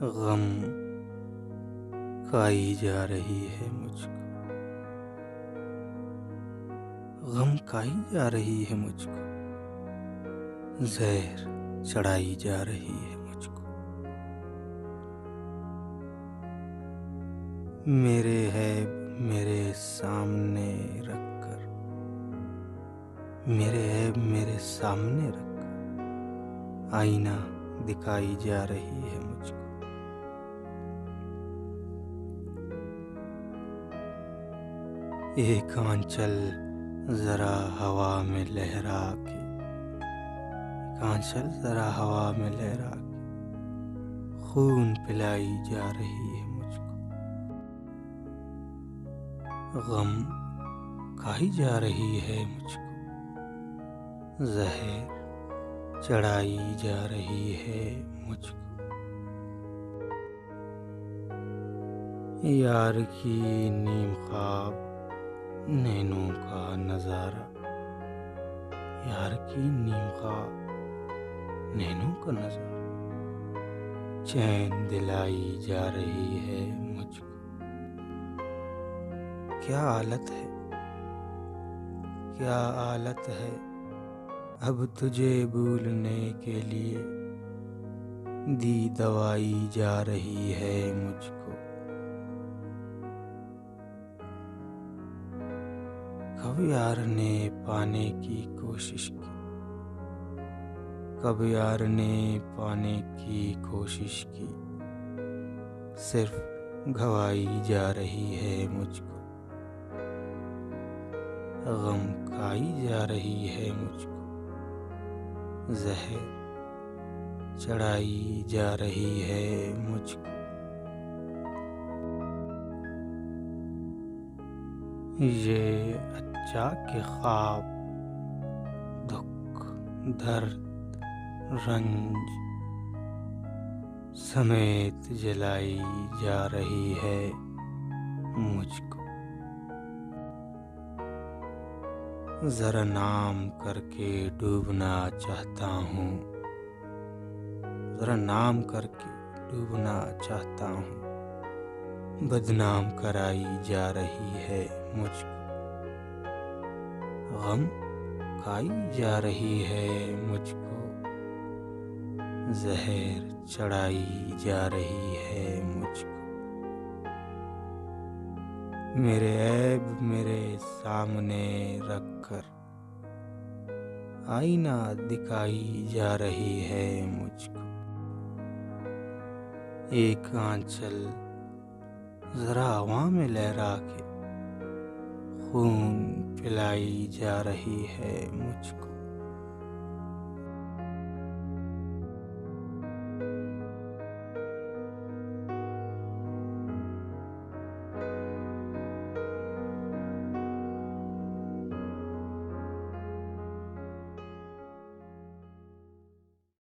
गम खाई जा रही है मुझको। गम खाई जा रही है मुझको। जहर चढ़ाई जा रही है मुझको। मेरे है मेरे सामने रखकर, मेरे है मेरे सामने रखकर आईना दिखाई जा रही है मुझको। एक आंचल जरा हवा में लहरा के, एक आंचल जरा हवा में लहरा के खून पिलाई जा रही है मुझको। गम खाई जा रही है मुझको। जहर चढ़ाई जा रही है मुझको। यार की नीम ख्वाब नैनों का नजारा, यार की नीम ख्वाब नैनों का नजारा चैन दिलाई जा रही है मुझको। क्या हालत है, क्या हालत है अब तुझे भूलने के लिए दी दवाई जा रही है मुझको। कब यार ने पाने की कोशिश की, कब यार ने पाने की कोशिश की, सिर्फ गवाई जा रही है मुझको। गम खाई जा रही है मुझको। जहर चढ़ाई जा रही है मुझको। ये अच्छा के ख्वाब दुख दर्द रंज समेत जलाई जा रही है मुझको। जरा नाम करके डूबना चाहता हूँ, जरा नाम करके डूबना चाहता हूँ, बदनाम कराई जा रही है मुझको। गम खाई जा रही है मुझको। जहर चढ़ाई जा रही है मुझको। मेरे ऐब मेरे सामने रखकर आईना दिखाई जा रही है मुझको। एक आंचल जरा हवा में लहरा के खून पिलाई जा रही है मुझको।